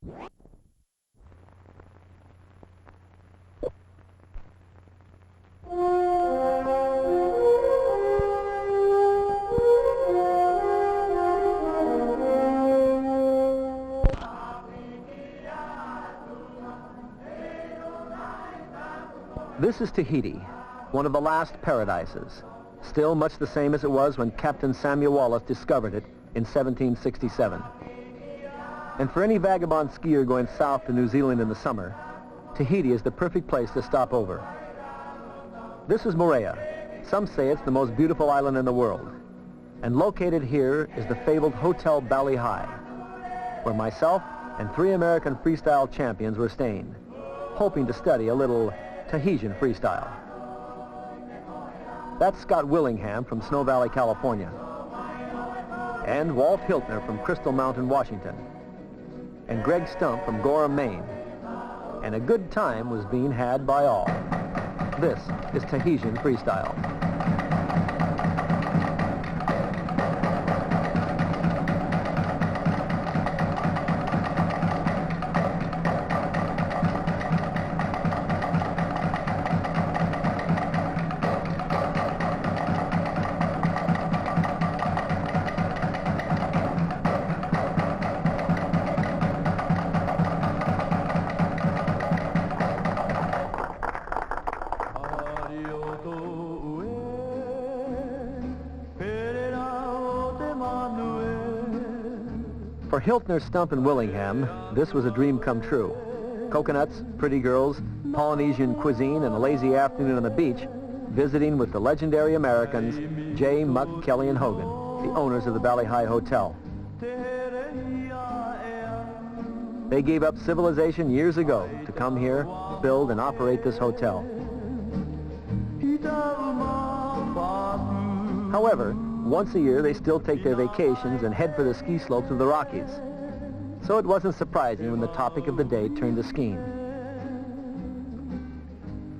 This is Tahiti, one of the last paradises, still much the same as it was when Captain Samuel Wallis discovered it in 1767. And for any vagabond skier going south to New Zealand in the summer, Tahiti is the perfect place to stop over. This is Moorea. Some say it's the most beautiful island in the world. And located here is the fabled Hotel Bali Hai, where myself and 3 American freestyle champions were staying, hoping to study a little Tahitian freestyle. That's Scott Willingham from Snow Valley, California, and Walt Hiltner from Crystal Mountain, Washington, and Greg Stump from Gorham, Maine. And a good time was being had by all. This is Tahitian freestyle. For Hiltner, Stump, and Willingham, this was a dream come true. Coconuts, pretty girls, Polynesian cuisine, and a lazy afternoon on the beach, visiting with the legendary Americans Jay, Muck, Kelly, and Hogan, the owners of the Bali Hai Hotel. They gave up civilization years ago to come here, build, and operate this hotel. However, once a year, they still take their vacations and head for the ski slopes of the Rockies. So it wasn't surprising when the topic of the day turned to skiing.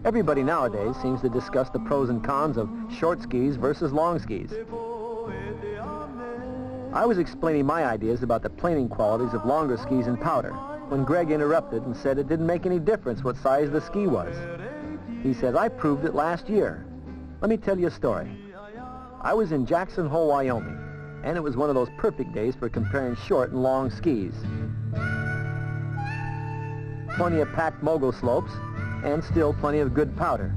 Everybody nowadays seems to discuss the pros and cons of short skis versus long skis. I was explaining my ideas about the planing qualities of longer skis and powder when Greg interrupted and said it didn't make any difference what size the ski was. He said, "I proved it last year. Let me tell you a story. I was in Jackson Hole, Wyoming, and it was one of those perfect days for comparing short and long skis. Plenty of packed mogul slopes, and still plenty of good powder.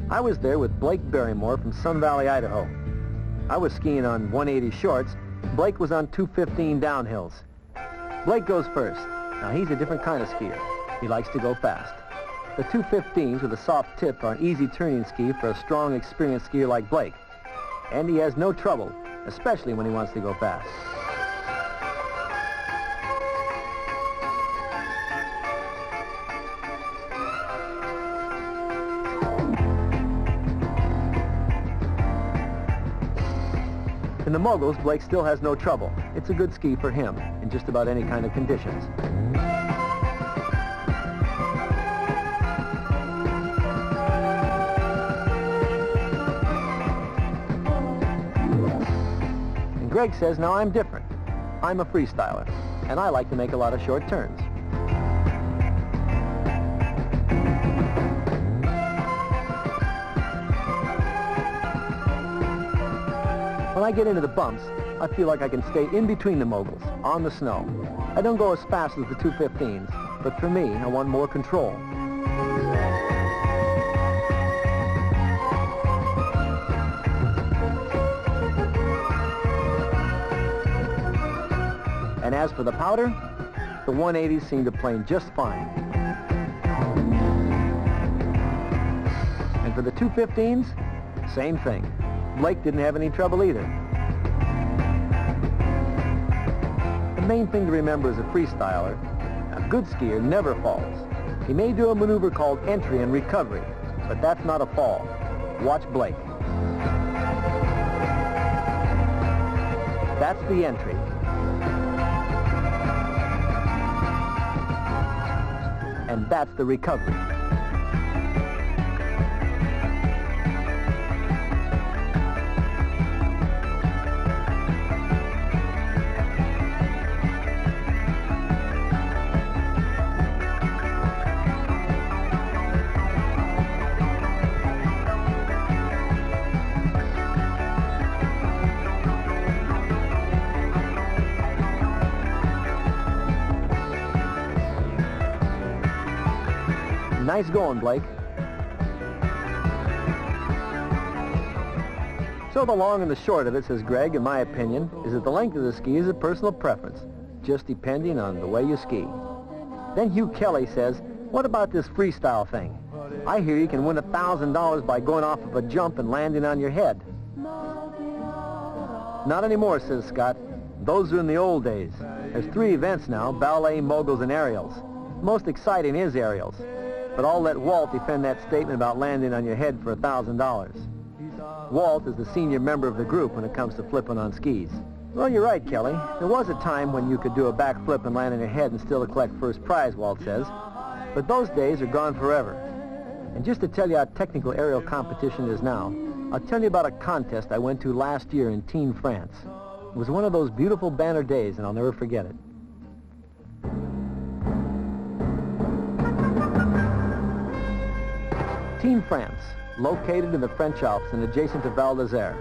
I was there with Blake Barrymore from Sun Valley, Idaho. I was skiing on 180 shorts. Blake was on 215 downhills. Blake goes first. Now, he's a different kind of skier. He likes to go fast. The 215s with a soft tip are an easy turning ski for a strong, experienced skier like Blake. And he has no trouble, especially when he wants to go fast. In the moguls, Blake still has no trouble. It's a good ski for him in just about any kind of conditions. Greg says, now I'm different. I'm a freestyler, and I like to make a lot of short turns. When I get into the bumps, I feel like I can stay in between the moguls, on the snow. I don't go as fast as the 215s, but for me, I want more control. And as for the powder, the 180s seem to plane just fine. And for the 215s, same thing. Blake didn't have any trouble either. The main thing to remember as a freestyler, a good skier never falls. He may do a maneuver called entry and recovery, but that's not a fall. Watch Blake. That's the entry. And that's the recovery. Nice going, Blake. So the long and the short of it, says Greg, in my opinion, is that the length of the ski is a personal preference, just depending on the way you ski. Then Hugh Kelly says, what about this freestyle thing? I hear you can win $1,000 by going off of a jump and landing on your head. Not anymore, says Scott. Those are in the old days. There's 3 events now, ballet, moguls, and aerials. Most exciting is aerials. But I'll let Walt defend that statement about landing on your head for $1,000. Walt is the senior member of the group when it comes to flipping on skis. Well, you're right, Kelly. There was a time when you could do a backflip and land on your head and still collect first prize, Walt says. But those days are gone forever. And just to tell you how technical aerial competition is now, I'll tell you about a contest I went to last year in Tignes, France. It was one of those beautiful banner days, and I'll never forget it. Tignes, France, located in the French Alps and adjacent to Val d'Isère.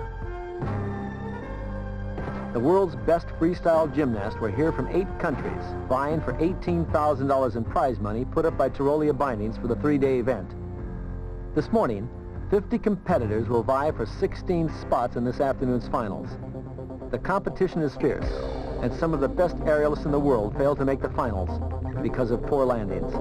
The world's best freestyle gymnasts were here from 8 countries, vying for $18,000 in prize money put up by Tyrolia Bindings for the 3-day event. This morning, 50 competitors will vie for 16 spots in this afternoon's finals. The competition is fierce, and some of the best aerialists in the world fail to make the finals because of poor landings.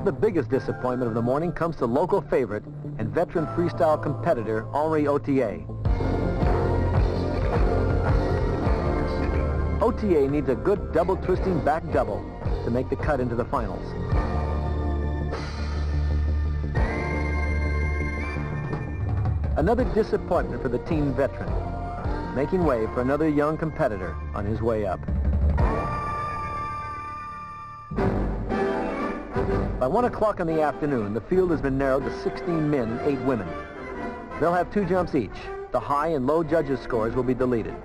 The biggest disappointment of the morning comes to local favorite and veteran freestyle competitor Henri Autier. Autier needs a good double-twisting back double to make the cut into the finals. Another disappointment for the teen veteran, making way for another young competitor on his way up. By 1 o'clock in the afternoon, the field has been narrowed to 16 men and 8 women. They'll have 2 jumps each. The high and low judges' scores will be deleted,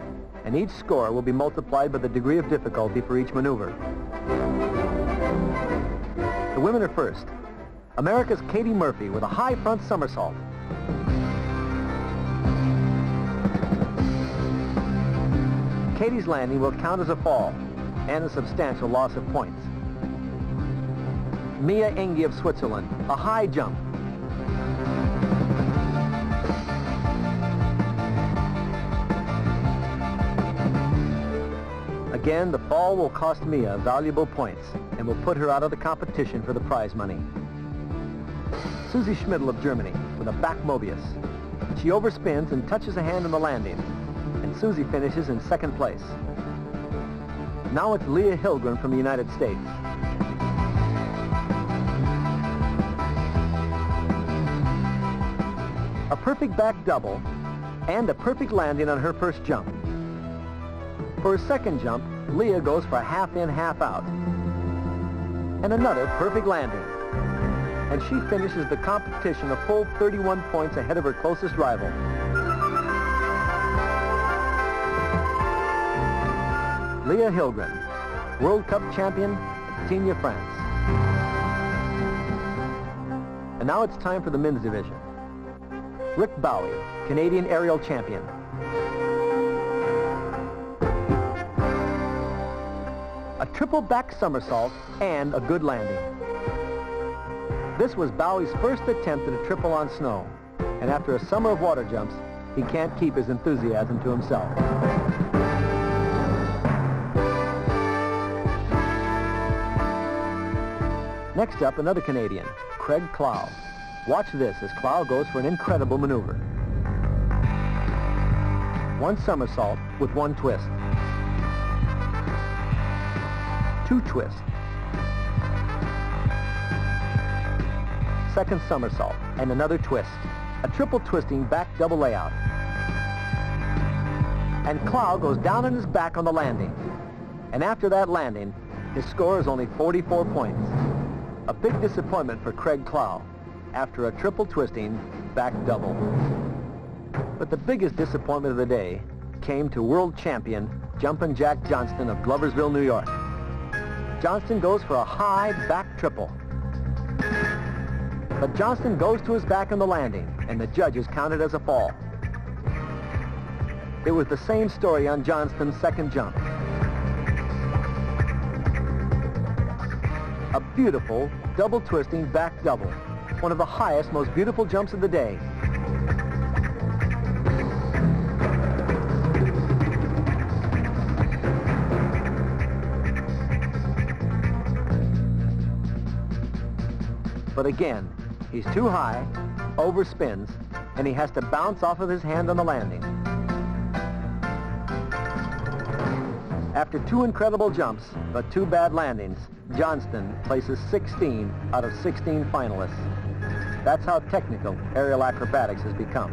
and each score will be multiplied by the degree of difficulty for each maneuver. The women are first. America's Katie Murphy with a high front somersault. Katie's landing will count as a fall and a substantial loss of points. Mia Engi of Switzerland, a high jump. Again, the fall will cost Mia valuable points and will put her out of the competition for the prize money. Susie Schmidl of Germany with a back Mobius. She overspins and touches a hand on the landing, and Susie finishes in 2nd place. Now it's Leah Hilgren from the United States. A perfect back double, and a perfect landing on her first jump. For her second jump, Leah goes for a half in, half out. And another perfect landing. And she finishes the competition a full 31 points ahead of her closest rival. Leah Hilgren, World Cup champion at Tignes, France. And now it's time for the men's division. Rick Bowie, Canadian aerial champion. A triple back somersault and a good landing. This was Bowie's first attempt at a triple on snow, and after a summer of water jumps, he can't keep his enthusiasm to himself. Next up, another Canadian, Craig Clow. Watch this as Clow goes for an incredible maneuver. 1 somersault with 1 twist. 2 twists. 2nd somersault and another twist. A triple twisting back double layout. And Clow goes down on his back on the landing. And after that landing, His score is only 44 points. A big disappointment for Craig Clough after a triple twisting back double. But the biggest disappointment of the day came to world champion Jumpin' Jack Johnston of Gloversville, New York. Johnston goes for a high back triple. But Johnston goes to his back on the landing, and the judges count it as a fall. It was the same story on Johnston's second jump. A beautiful double twisting back double, one of the highest, most beautiful jumps of the day. But again, he's too high, overspins, and he has to bounce off of his hand on the landing. After two incredible jumps, but two bad landings, Johnston places 16 out of 16 finalists. That's how technical aerial acrobatics has become.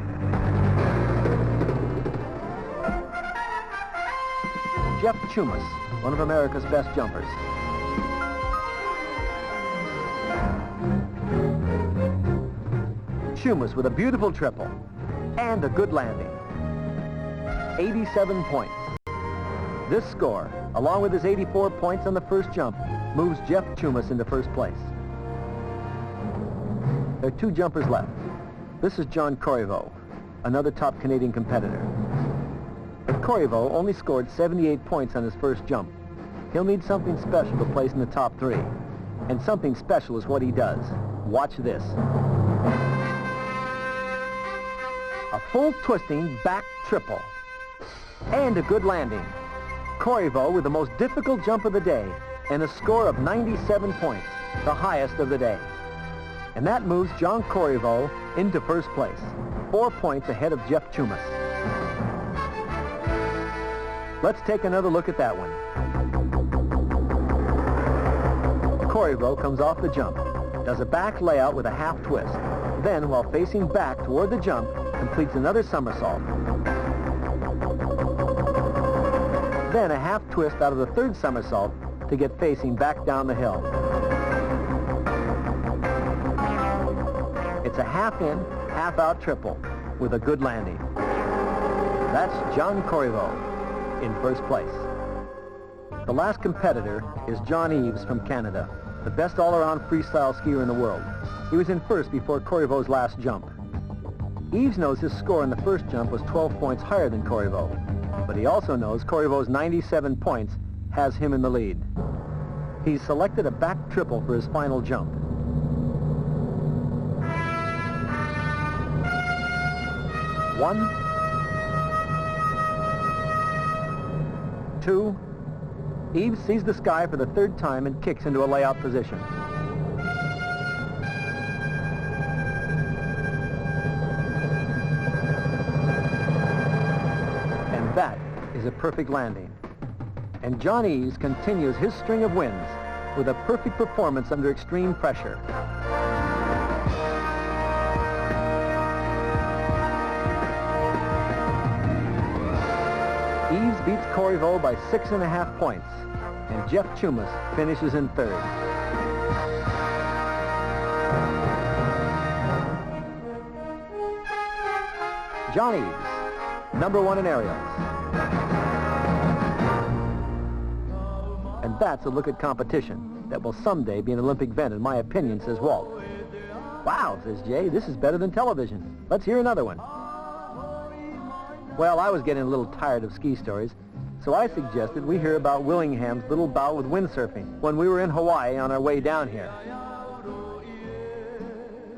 Jeff Chumas, one of America's best jumpers. Chumas with a beautiful triple and a good landing. 87 points. This score, along with his 84 points on the first jump, moves Jeff Chumas into first place. There are two jumpers left. This is John Corriveau, another top Canadian competitor. But Corriveau only scored 78 points on his first jump. He'll need something special to place in the top three. And something special is what he does. Watch this. A full twisting back triple. And a good landing. Corriveau with the most difficult jump of the day and a score of 97 points, the highest of the day. And that moves John Corriveau into first place, 4 points ahead of Jeff Chumas. Let's take another look at that one. Corriveau comes off the jump, does a back layout with a half twist. Then, while facing back toward the jump, completes another somersault. Then a half twist out of the third somersault to get facing back down the hill. It's a half in, half out triple with a good landing. That's John Corriveau in first place. The last competitor is John Eves from Canada, the best all-around freestyle skier in the world. He was in first before Corriveau's last jump. Eves knows his score in the first jump was 12 points higher than Corriveau, but he also knows Corriveau's 97 points has him in the lead. He's selected a back triple for his final jump. One, two. Eves sees the sky for the third time and kicks into a layout position. And that is a perfect landing. And John Eves continues his string of wins with a perfect performance under extreme pressure. Eves beats Corriveau by 6.5 points, and Jeff Chumas finishes in third. John Eves, number one in aerials. And that's a look at competition that will someday be an Olympic event, in my opinion, says Walt. Wow, says Jay, this is better than television. Let's hear another one. Well, I was getting a little tired of ski stories, so I suggested we hear about Willingham's little bout with windsurfing when we were in Hawaii on our way down here.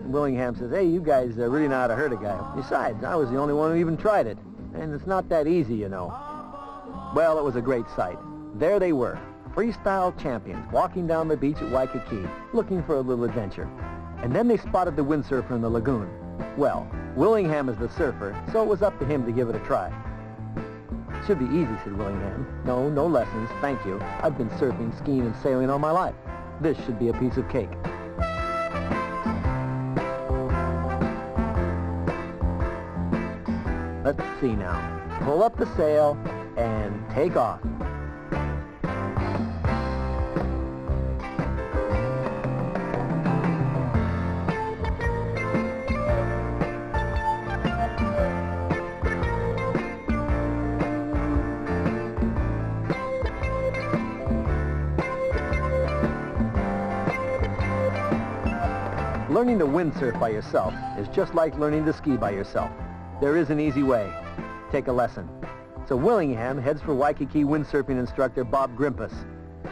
Willingham says, hey, you guys really know how to hurt a guy. Besides, I was the only one who even tried it, and it's not that easy, you know. Well, it was a great sight. There they were, freestyle champions, walking down the beach at Waikiki, looking for a little adventure. And then they spotted the windsurfer in the lagoon. Well, Willingham is the surfer, so it was up to him to give it a try. Should be easy, said Willingham. No lessons, thank you. I've been surfing, skiing, and sailing all my life. This should be a piece of cake. Let's see now. Pull up the sail and take off. Learning to windsurf by yourself is just like learning to ski by yourself. There is an easy way. Take a lesson. So Willingham heads for Waikiki windsurfing instructor Bob Grimpus,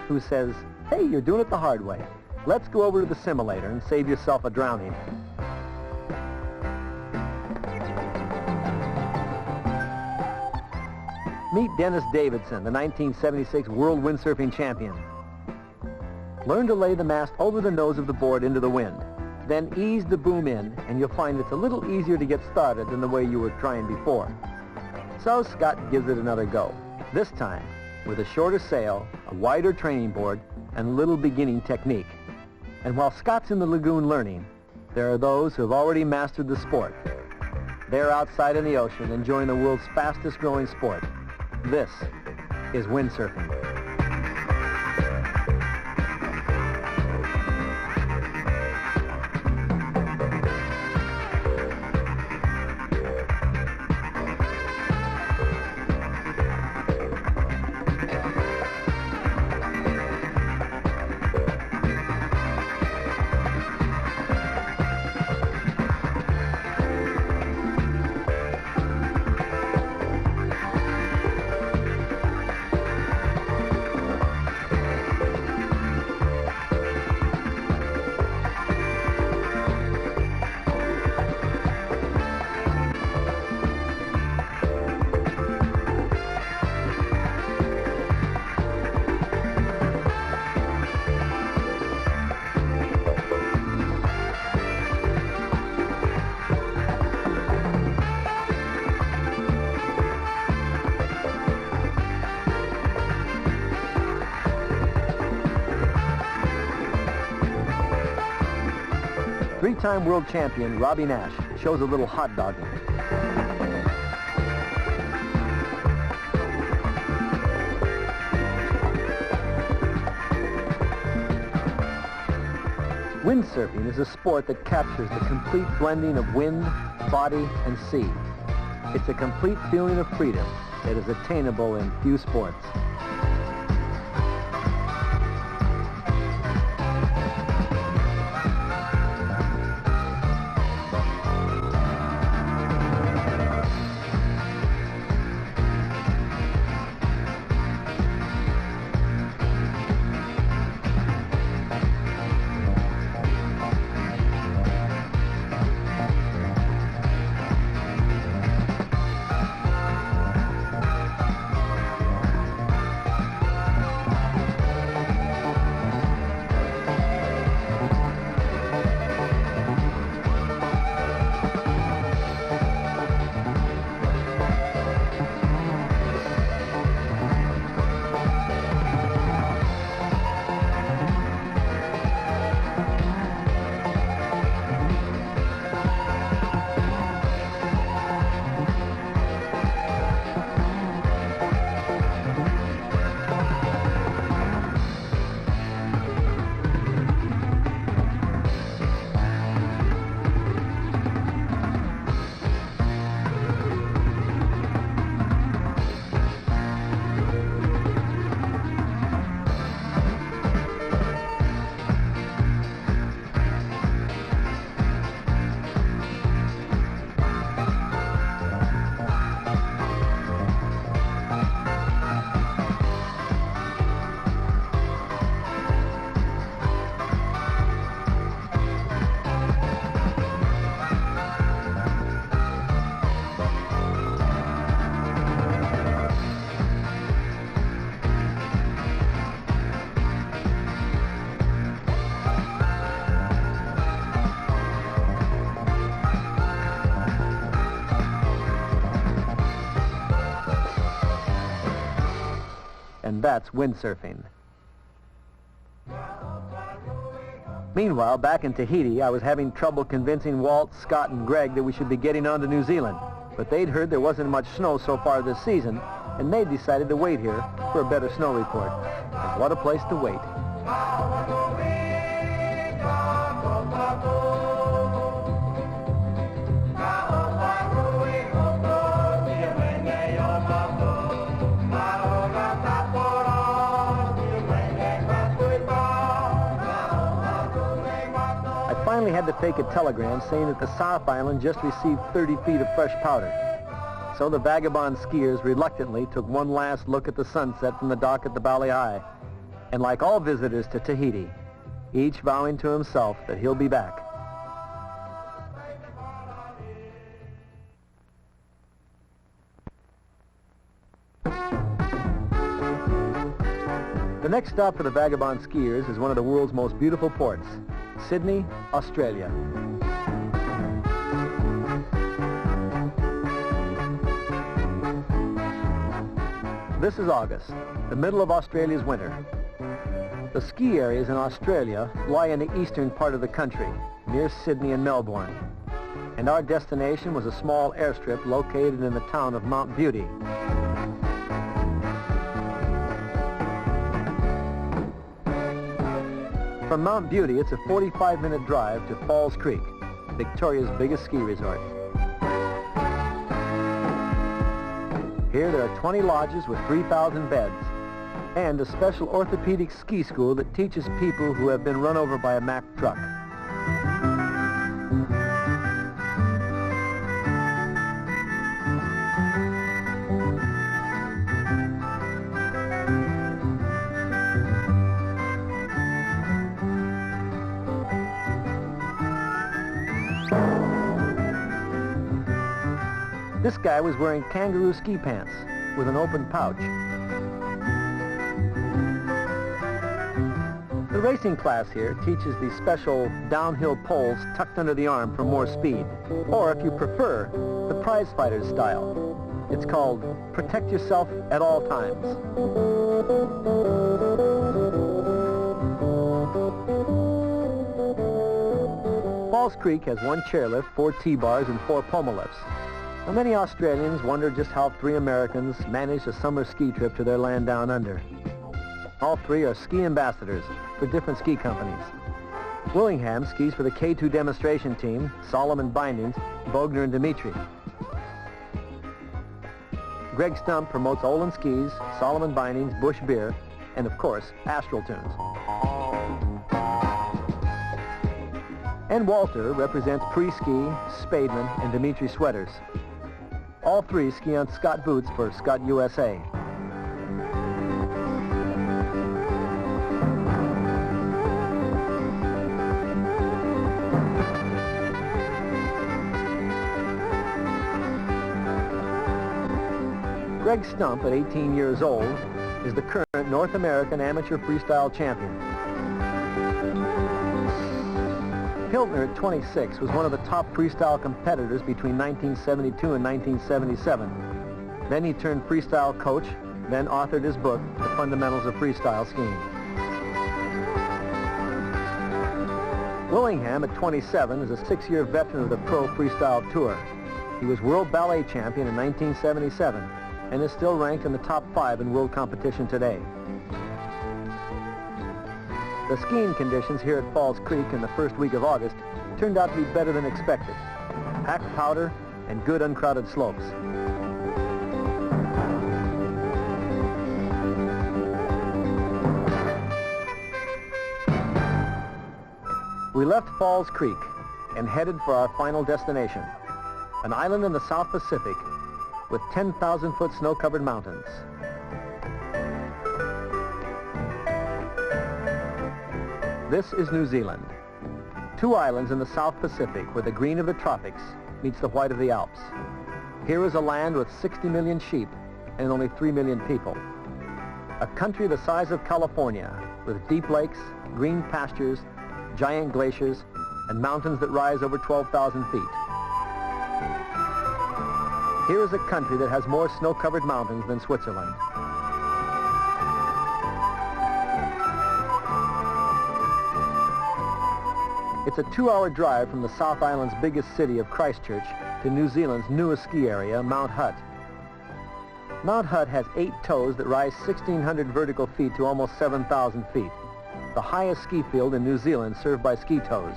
who says, "Hey, you're doing it the hard way. Let's go over to the simulator and save yourself a drowning." Meet Dennis Davidson, the 1976 World Windsurfing Champion. Learn to lay the mast over the nose of the board into the wind. Then ease the boom in, and you'll find it's a little easier to get started than the way you were trying before. So Scott gives it another go, this time with a shorter sail, a wider training board, and a little beginning technique. And while Scott's in the lagoon learning, there are those who have already mastered the sport. They're outside in the ocean enjoying the world's fastest growing sport. This is windsurfing. Three-time world champion Robbie Nash shows a little hot dogging. Windsurfing is a sport that captures the complete blending of wind, body, and sea. It's a complete feeling of freedom that is attainable in few sports. And that's windsurfing. Meanwhile, back in Tahiti, I was having trouble convincing Walt, Scott, and Greg that we should be getting on to New Zealand. But they'd heard there wasn't much snow so far this season, and they decided to wait here for a better snow report. And what a place to wait. I finally had to fake a telegram saying that the South Island just received 30 feet of fresh powder. So the Vagabond skiers reluctantly took one last look at the sunset from the dock at the Bali High. And like all visitors to Tahiti, each vowing to himself that he'll be back. The next stop for the Vagabond skiers is one of the world's most beautiful ports, Sydney, Australia. This is August, the middle of Australia's winter. The ski areas in Australia lie in the eastern part of the country, near Sydney and Melbourne. And our destination was a small airstrip located in the town of Mount Beauty. From Mount Beauty, it's a 45-minute drive to Falls Creek, Victoria's biggest ski resort. Here there are 20 lodges with 3,000 beds and a special orthopedic ski school that teaches people who have been run over by a Mack truck. This guy was wearing kangaroo ski pants with an open pouch. The racing class here teaches the special downhill poles tucked under the arm for more speed, or if you prefer, the prize fighters style. It's called Protect Yourself at All Times. Falls Creek has one chairlift, 4 T-bars, and 4 pomo lifts. Now, many Australians wonder just how 3 Americans managed a summer ski trip to their land down under. All 3 are ski ambassadors for different ski companies. Willingham skis for the K2 demonstration team, Solomon Bindings, Bogner and Dimitri. Greg Stump promotes Olin Skis, Solomon Bindings, Bush Beer, and of course, Astral Tunes. And Walter represents Pre-Ski, Spademan, and Dimitri Sweaters. All 3 ski on Scott boots for Scott USA. Greg Stump, at 18 years old, is the current North American amateur freestyle champion. Hiltner, at 26, was one of the top freestyle competitors between 1972 and 1977. Then he turned freestyle coach, then authored his book, The Fundamentals of Freestyle Skiing. Willingham, at 27, is a 6-year veteran of the Pro Freestyle Tour. He was World Ballet Champion in 1977 and is still ranked in the top 5 in world competition today. The skiing conditions here at Falls Creek in the first week of August turned out to be better than expected. Packed powder and good uncrowded slopes. We left Falls Creek and headed for our final destination, an island in the South Pacific with 10,000-foot snow-covered mountains. This is New Zealand. 2 islands in the South Pacific where the green of the tropics meets the white of the Alps. Here is a land with 60 million sheep and only 3 million people. A country the size of California with deep lakes, green pastures, giant glaciers, and mountains that rise over 12,000 feet. Here is a country that has more snow-covered mountains than Switzerland. It's a 2-hour drive from the South Island's biggest city of Christchurch to New Zealand's newest ski area, Mount Hutt. Mount Hutt has 8 toes that rise 1,600 vertical feet to almost 7,000 feet. The highest ski field in New Zealand served by ski toes.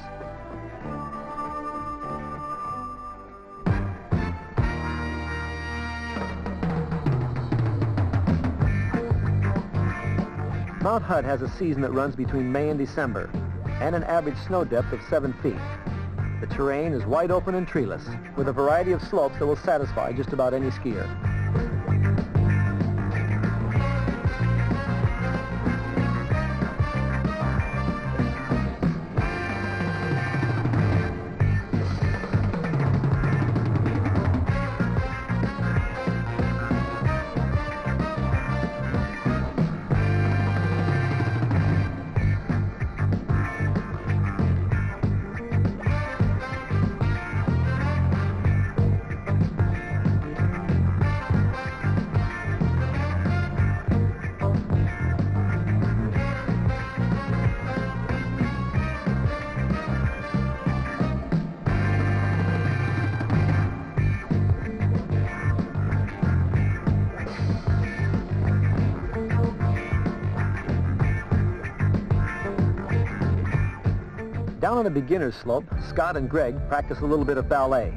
Mount Hutt has a season that runs between May and December, and an average snow depth of 7 feet. The terrain is wide open and treeless, with a variety of slopes that will satisfy just about any skier. Down on the beginner's slope, Scott and Greg practice a little bit of ballet.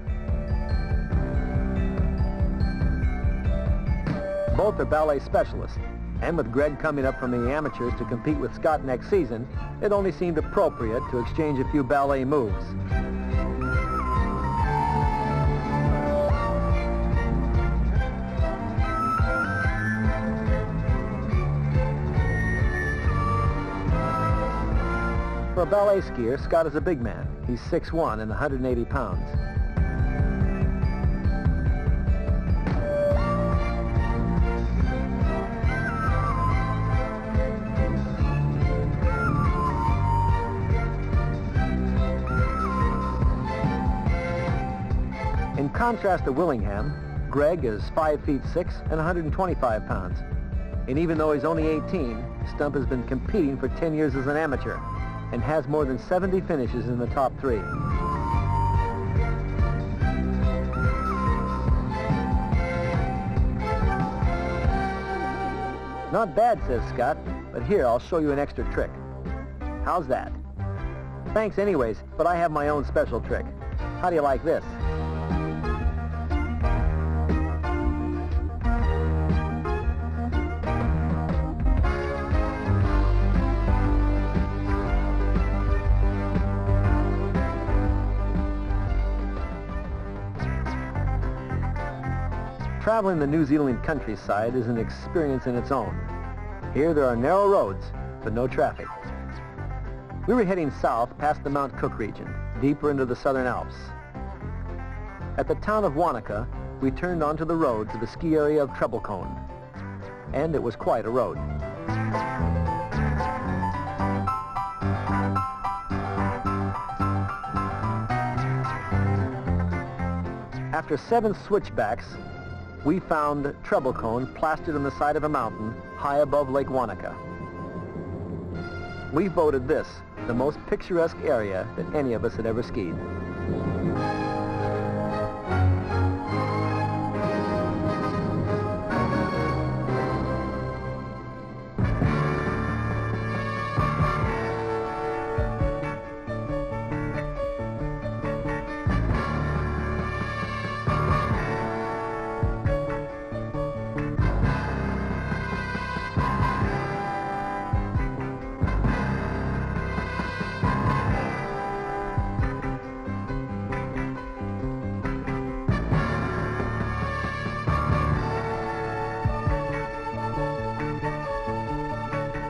Both are ballet specialists, and with Greg coming up from the amateurs to compete with Scott next season, it only seemed appropriate to exchange a few ballet moves. For a ballet skier, Scott is a big man. He's 6'1" and 180 pounds. In contrast to Willingham, Greg is 5'6" and 125 pounds. And even though he's only 18, Stump has been competing for 10 years as an amateur and has more than 70 finishes in the top 3. Not bad, says Scott, but here, I'll show you an extra trick. How's that? Thanks anyways, but I have my own special trick. How do you like this? Traveling the New Zealand countryside is an experience in its own. Here there are narrow roads, but no traffic. We were heading south past the Mount Cook region, deeper into the Southern Alps. At the town of Wanaka, we turned onto the road to the ski area of Treble Cone. And it was quite a road. After 7 switchbacks, we found Treble Cone plastered on the side of a mountain high above Lake Wanaka. We voted this the most picturesque area that any of us had ever skied.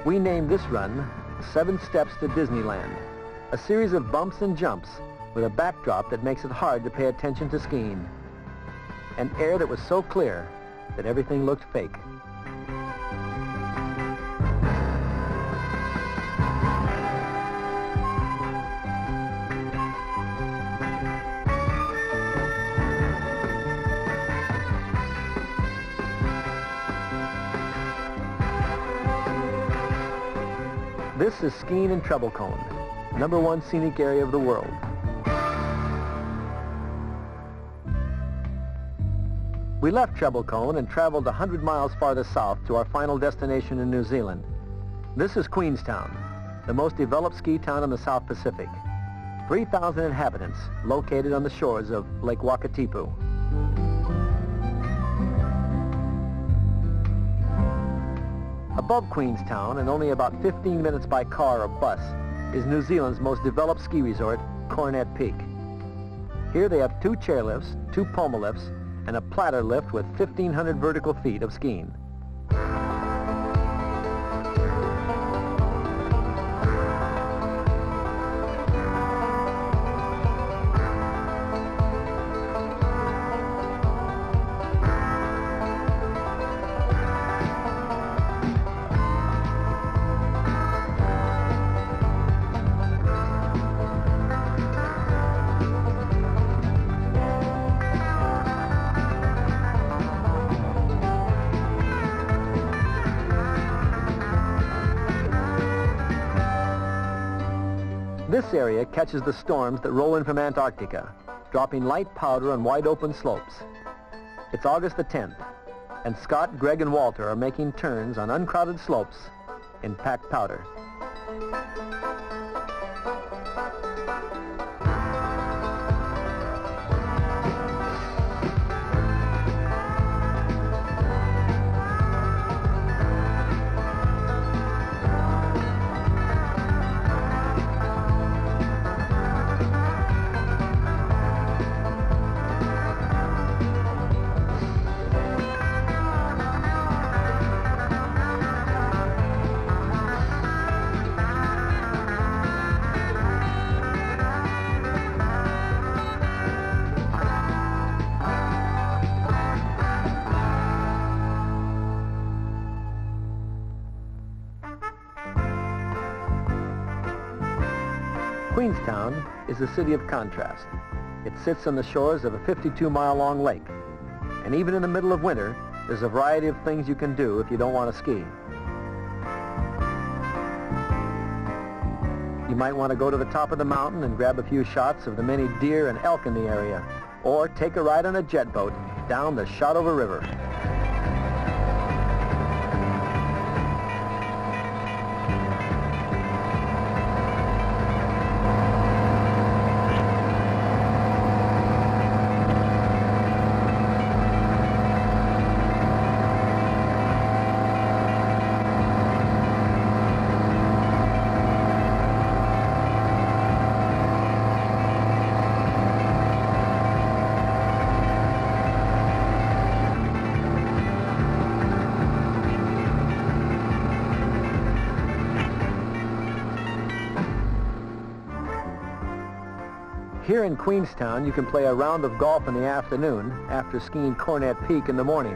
We named this run 7 Steps to Disneyland, a series of bumps and jumps with a backdrop that makes it hard to pay attention to skiing. An air that was so clear that everything looked fake. This is skiing in Treble Cone, #1 scenic area of the world. We left Treble Cone and traveled 100 miles farther south to our final destination in New Zealand. This is Queenstown, the most developed ski town in the South Pacific. 3,000 inhabitants located on the shores of Lake Wakatipu. Above Queenstown, and only about 15 minutes by car or bus, is New Zealand's most developed ski resort, Coronet Peak. Here they have 2 chairlifts, 2 pommel lifts, and a platter lift with 1,500 vertical feet of skiing. This area catches the storms that roll in from Antarctica, dropping light powder on wide open slopes. It's August the 10th, and Scott, Greg, and Walter are making turns on uncrowded slopes in packed powder. Queenstown is a city of contrast. It sits on the shores of a 52-mile-long lake. And even in the middle of winter, there's a variety of things you can do if you don't want to ski. You might want to go to the top of the mountain and grab a few shots of the many deer and elk in the area, or take a ride on a jet boat down the Shotover River. Here in Queenstown, you can play a round of golf in the afternoon after skiing Cornet Peak in the morning.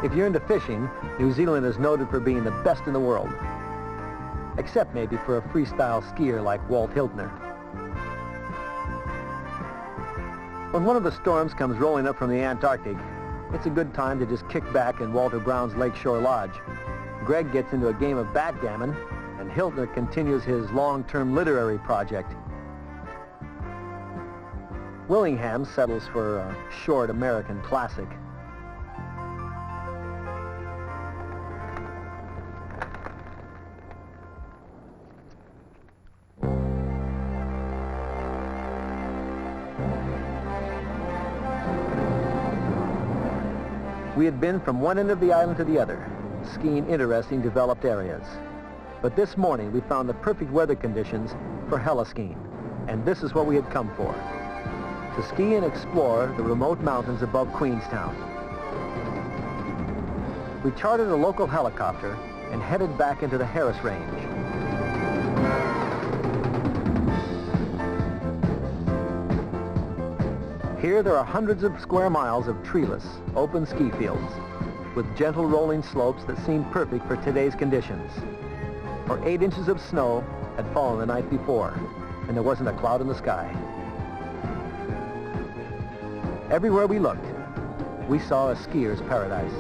If you're into fishing, New Zealand is noted for being the best in the world, except maybe for a freestyle skier like Walt Hiltner. When one of the storms comes rolling up from the Antarctic, it's a good time to just kick back in Walter Brown's Lakeshore Lodge. Greg gets into a game of backgammon, and Hiltner continues his long-term literary project. Willingham settles for a short American classic. We had been from one end of the island to the other, skiing interesting developed areas. But this morning we found the perfect weather conditions for heli-skiing, and this is what we had come for: to ski and explore the remote mountains above Queenstown. We chartered a local helicopter and headed back into the Harris Range. Here there are hundreds of square miles of treeless, open ski fields, with gentle rolling slopes that seem perfect for today's conditions. For 8 inches of snow had fallen the night before, and there wasn't a cloud in the sky. Everywhere we looked, we saw a skier's paradise.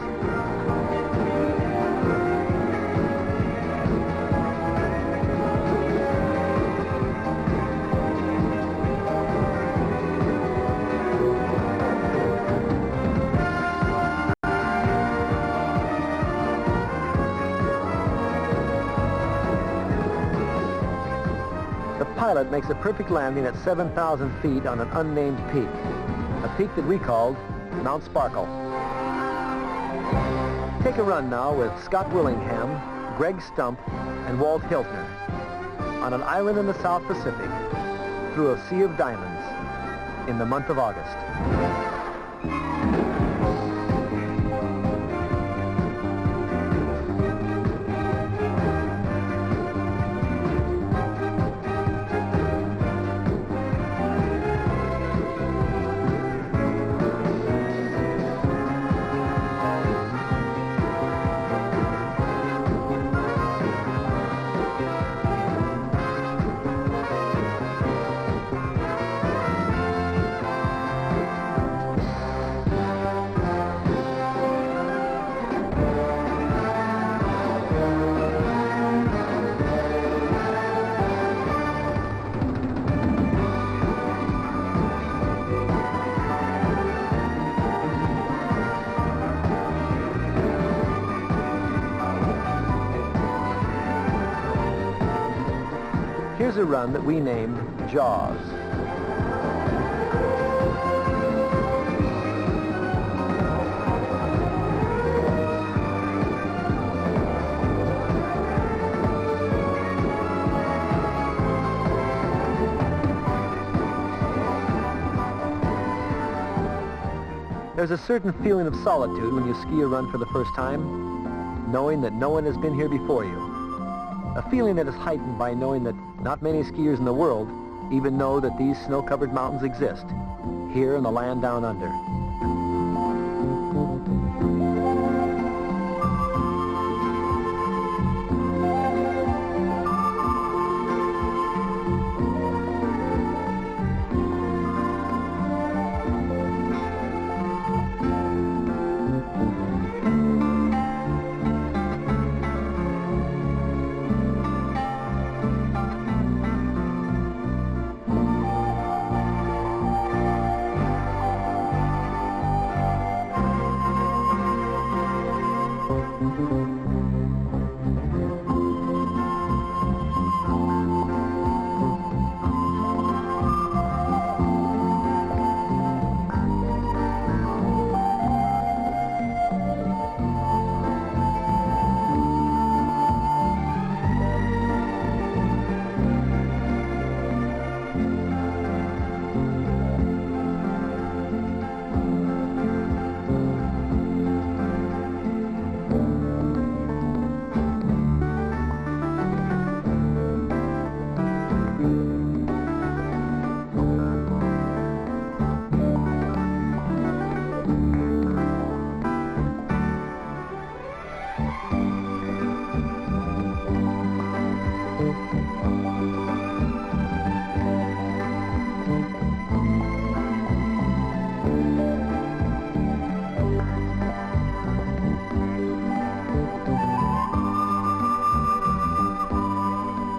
The pilot makes a perfect landing at 7,000 feet on an unnamed peak, a peak that we called Mount Sparkle. Take a run now with Scott Willingham, Greg Stump, and Walt Hiltner. on an island in the South Pacific through a sea of diamonds in the month of August. Here's a run that we named Jaws. There's a certain feeling of solitude when you ski a run for the first time, knowing that no one has been here before you. A feeling that is heightened by knowing that not many skiers in the world even know that these snow-covered mountains exist here in the land down under.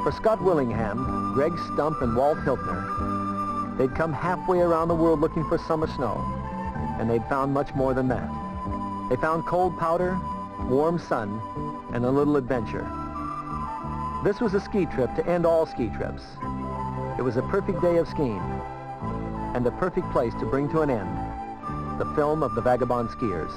For Scott Willingham, Greg Stump, and Walt Hiltner, they'd come halfway around the world looking for summer snow, and they'd found much more than that. They found cold powder, warm sun, and a little adventure. This was a ski trip to end all ski trips. It was a perfect day of skiing, and a perfect place to bring to an end the film of the Vagabond skiers.